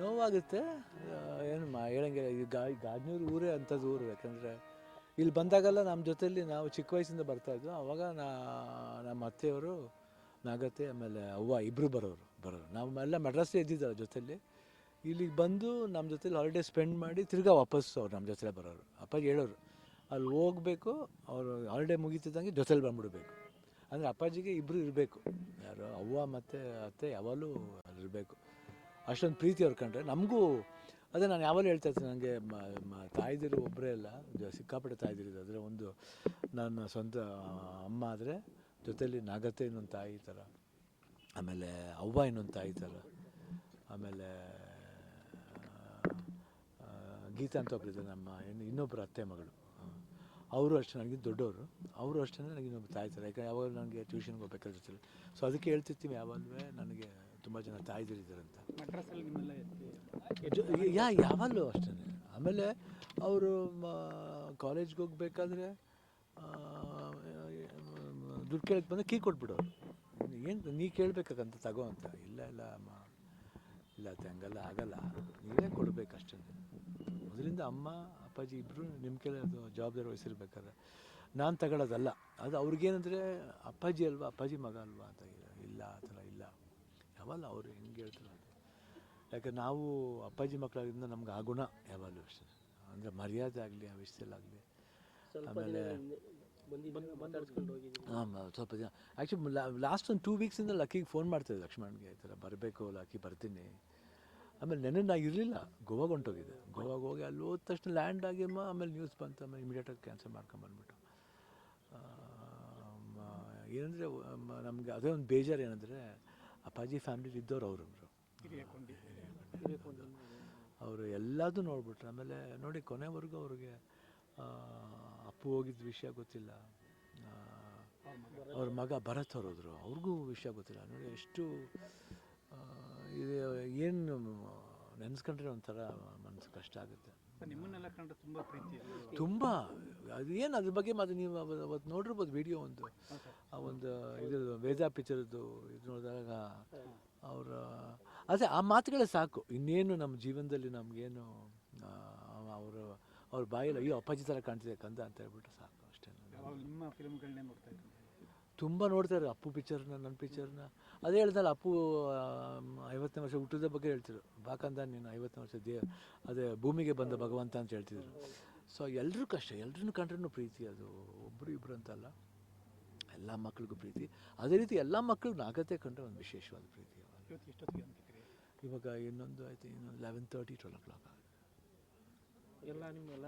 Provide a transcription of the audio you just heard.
ನೋವಾಗುತ್ತೆ. ಏನು ಹೇಳಂಗಿಲ್ಲ. ಈ ಗಾಜನೂರು ಊರೇ ಅಂಥದ್ದು ಊರು. ಯಾಕಂದರೆ ಇಲ್ಲಿ ಬಂದಾಗೆಲ್ಲ ನಮ್ಮ ಜೊತೆಯಲ್ಲಿ ನಾವು ಚಿಕ್ಕ ವಯಸ್ಸಿಂದ ಬರ್ತಾಯಿದ್ವು. ಆವಾಗ ನಮ್ಮ ಅತ್ತೆಯವರು ನಾಗತ್ತೆ ಆಮೇಲೆ ಅವ್ವ ಇಬ್ಬರು ಬರೋರು. ನಾವೆಲ್ಲ ಮೆಡ್ರಾಸೇ ಇದ್ದಿದ್ದಲ್ಲ ಜೊತೆಯಲ್ಲಿ. ಇಲ್ಲಿಗೆ ಬಂದು ನಮ್ಮ ಜೊತೆಲಿ ಹಾಲಿಡೇ ಸ್ಪೆಂಡ್ ಮಾಡಿ ತಿರ್ಗಾ ವಾಪಸ್ಸು ಅವ್ರು ನಮ್ಮ ಜೊತೆಲೇ ಬರೋರು. ಅಪ್ಪಾಜಿ ಹೇಳೋರು, ಅಲ್ಲಿ ಹೋಗಬೇಕು, ಅವರು ಹಾಲಿಡೇ ಮುಗೀತಿದ್ದಂಗೆ ಜೊತೆಲಿ ಬಂದ್ಬಿಡ್ಬೇಕು. ಅಂದರೆ ಅಪ್ಪಾಜಿಗೆ ಇಬ್ಬರು ಇರಬೇಕು, ಯಾರು ಅವ್ವ ಮತ್ತು ಅತ್ತೆ ಯಾವಾಗಲೂ ಅಲ್ಲಿರಬೇಕು. ಅಷ್ಟೊಂದು ಪ್ರೀತಿ ಅವ್ರು ಕಂಡ್ರೆ ನಮಗೂ. ಅದೇ ನಾನು ಯಾವಾಗಲೂ ಹೇಳ್ತಾ ಇರ್ತೀನಿ, ನನಗೆ ತಾಯಿದಿರು ಒಬ್ಬರೇ ಅಲ್ಲ, ಸಿಕ್ಕಾಪಟ್ಟೆ ತಾಯಿದಿರಿದೆ. ಅಂದರೆ ಒಂದು ನನ್ನ ಸ್ವಂತ ಅಮ್ಮ ಆದರೆ ಜೊತೆಯಲ್ಲಿ ನಾಗತ್ತೆ ಇನ್ನೊಂದು ತಾಯಿ ಥರ, ಆಮೇಲೆ ಅವ್ವ ಇನ್ನೊಂದು ತಾಯಿ ಥರ, ಆಮೇಲೆ ಗೀತಾ ಅಂತ ಒಬ್ಬರಿದ್ದಾರೆ ನಮ್ಮ ಇನ್ನೊಬ್ಬರು ಅತ್ತೆ ಮಗಳು, ಅವರು ಅಷ್ಟೇ ನನಗೆ ದೊಡ್ಡವರು. ಅವರು ಅಷ್ಟೇ ನನಗೆ ಇನ್ನೊಬ್ಬರು ತಾಯಿ ಥರ. ಯಾಕಂದರೆ ಯಾವಾಗ ನನಗೆ ಟ್ಯೂಷನ್ಗೆ ಹೋಗ್ಬೇಕಾದ್ರೆ ಜೊತೆಲಿ. ಸೊ ಅದಕ್ಕೆ ಹೇಳ್ತಿರ್ತೀವಿ ಯಾವಾಗಲೂ ನನಗೆ ತುಂಬ ಜನ ತಾಯಿದಿರಿದ್ದಾರೆ ಅಂತ. ಯಾವಾಗಲೂ ಅಷ್ಟೇ. ಆಮೇಲೆ ಅವರು ಕಾಲೇಜ್ಗೆ ಹೋಗ್ಬೇಕಾದ್ರೆ ದುಡ್ಡು ಕೇಳಕ್ಕೆ ಬಂದರೆ ಕೀ ಕೊಟ್ಬಿಡೋರು. ಏನು ನೀ ಕೇಳಬೇಕಾಗಂತ ತಗೋ ಅಂತ. ಇಲ್ಲ ಅಮ್ಮ, ಇಲ್ಲ ಅತ್ತೆ, ಹಂಗೆಲ್ಲ ಆಗಲ್ಲ, ನೀವೇ ಕೊಡಬೇಕಷ್ಟೇ. ಅದರಿಂದ ಅಮ್ಮ ಅಪ್ಪಾಜಿ ಇಬ್ಬರು ನಿಮ್ಮ ಕೈಲಿ ಅದು ಜವಾಬ್ದಾರಿ ವಹಿಸಿರ್ಬೇಕಾದ್ರೆ ನಾನು ತಗೊಳ್ಳೋದಲ್ಲ. ಅದು ಅವ್ರಿಗೇನಂದರೆ ಅಪ್ಪಾಜಿ ಅಲ್ವಾ, ಅಪ್ಪಾಜಿ ಮಗ ಅಲ್ವಾ ಅಂತ. ಇಲ್ಲ ಆ ಥರ ಇಲ್ಲ, ಯಾವಲ್ಲ ಅವರು ಹೆಂಗೆ ಹೇಳ್ತಾರೆ ಅದು. ಯಾಕೆ ನಾವು ಅಪ್ಪಾಜಿ ಮಕ್ಕಳಾಗಿದ್ದರಿಂದ ನಮ್ಗೆ ಆ ಗುಣ ಯಾವಾಗಲೂ ಅಷ್ಟೇ. ಅಂದರೆ ಮರ್ಯಾದೆ ಆಗಲಿ, ಆ ವಿಷಯದಲ್ಲಾಗಲಿ. ಆಮೇಲೆ ಹಾಂ, ಸ್ವಲ್ಪ ದಿನ ಆ್ಯಕ್ಚುಲಿ ಲಾಸ್ಟ್ ಒಂದು 2 ವೀಕ್ಸಿಂದ ಲಕ್ಕಿಗೆ ಫೋನ್ ಮಾಡ್ತಿದ್ದೆ, ಲಕ್ಷ್ಮಣ್ಗೆ, ಈ ಥರ ಬರಬೇಕು ಲಕ್ಕಿ, ಬರ್ತೀನಿ. ಆಮೇಲೆ ನೆನ್ನೆ ನಾ ಇರಲಿಲ್ಲ, ಗೋವಾಗೆ ಹೊಂಟೋಗಿದ್ದೆ. ಗೋವಾಗೆ ಹೋಗಿ ಅಲ್ಲಿ ಹೋದ ತಕ್ಷಣ ಲ್ಯಾಂಡ್ ಆಗಿಮ್ಮ, ಆಮೇಲೆ ನ್ಯೂಸ್ ಬಂತು. ಆಮೇಲೆ ಇಮಿಡಿಯೇಟಾಗಿ ಕ್ಯಾನ್ಸಲ್ ಮಾಡ್ಕೊಂಬಂದ್ಬಿಟ್ಟು. ಏನಂದರೆ ನಮಗೆ ಅದೇ ಒಂದು ಬೇಜಾರು. ಏನಂದರೆ ಅಪ್ಪಾಜಿ ಫ್ಯಾಮಿಲಿ ಇದ್ದವ್ರು ಅವರೊಬ್ಬರು, ಅವರು ಎಲ್ಲದೂ ನೋಡ್ಬಿಟ್ರು. ಆಮೇಲೆ ನೋಡಿ ಕೊನೆವರೆಗೂ ಅವ್ರಿಗೆ ಅಪ್ಪು ಹೋಗಿದ್ದ ವಿಷಯ ಗೊತ್ತಿಲ್ಲ, ಅವ್ರ ಮಗ ಭರತ್ ಹೋದ್ರು, ಅವ್ರಿಗೂ ವಿಷಯ ಗೊತ್ತಿಲ್ಲ. ನೋಡಿ ಎಷ್ಟು ಇದು, ಏನು ನೆನೆಸ್ಕೊಂಡ್ರೆ ಒಂಥರ ಮನಸ್ಸು ಕಷ್ಟ ಆಗುತ್ತೆ. ನಿಮ್ಮನ್ನೆಲ್ಲ ಕಂಡ್ರೆ ತುಂಬ ಪ್ರೀತಿ, ತುಂಬ. ಅದು ಏನು ಅದ್ರ ಬಗ್ಗೆ ಮತ್ತೆ ನೀವು ಅವತ್ತು ನೋಡಿರ್ಬೋದು ವಿಡಿಯೋ, ಒಂದು ಇದು ವೇದ ಪಿಕ್ಚರ್ದು ಇದು ನೋಡಿದಾಗ ಅವರ ಅದೇ ಆ ಮಾತುಗಳೇ ಸಾಕು. ಇನ್ನೇನು ನಮ್ಮ ಜೀವನದಲ್ಲಿ ನಮಗೇನು ಅವ್ರ ಬಾಯಲ್ಲಿ ಅಯ್ಯೋ ಅಪ್ಪಾಜಿ ಥರ ಕಾಣ್ತಿದೆ ಕಂದ ಅಂತ ಹೇಳ್ಬಿಟ್ಟು ಸಾಕು ಅಷ್ಟೇ. ನಿಮ್ಮ ಫಿಲ್ಮ್ಗಳನ್ನೇ ನೋಡ್ತಾ ಇದ್ದೀನಿ, ತುಂಬ ನೋಡ್ತಾರೆ ಅಪ್ಪು ಪಿಕ್ಚರ್ನ, ನನ್ನ ಪಿಕ್ಚರ್ನ. ಅದೇ ಹೇಳ್ದಲ್ಲ, ಅಪ್ಪು 50ನೇ ವರ್ಷ ಹುಟ್ಟಿದ ಬಗ್ಗೆ ಹೇಳ್ತಿದ್ರು. ಬಾಕಂದ ನೀನು 50ನೇ ವರ್ಷ ಅದೇ ಭೂಮಿಗೆ ಬಂದ ಭಗವಂತ ಅಂತ ಹೇಳ್ತಿದ್ರು. ಸೊ ಎಲ್ಲರೂ ಕಷ್ಟ, ಎಲ್ಲರನ್ನೂ ಕಂಡ್ರೂ ಪ್ರೀತಿ. ಅದು ಒಬ್ಬರು ಇಬ್ಬರು ಅಂತಲ್ಲ, ಎಲ್ಲ ಮಕ್ಳಿಗೂ ಪ್ರೀತಿ. ಅದೇ ರೀತಿ ಎಲ್ಲ ಮಕ್ಕಳಿಗೂ ನಾಗತ್ತೆ ಕಂಡ್ರೆ ಒಂದು ವಿಶೇಷವಾದ ಪ್ರೀತಿ. ಇವಾಗ ಇನ್ನೊಂದು ಆಯ್ತು, ಇನ್ನೊಂದು 11:30 12 o'clock ಎಲ್ಲ ನಿಮ್ಮೆಲ್ಲ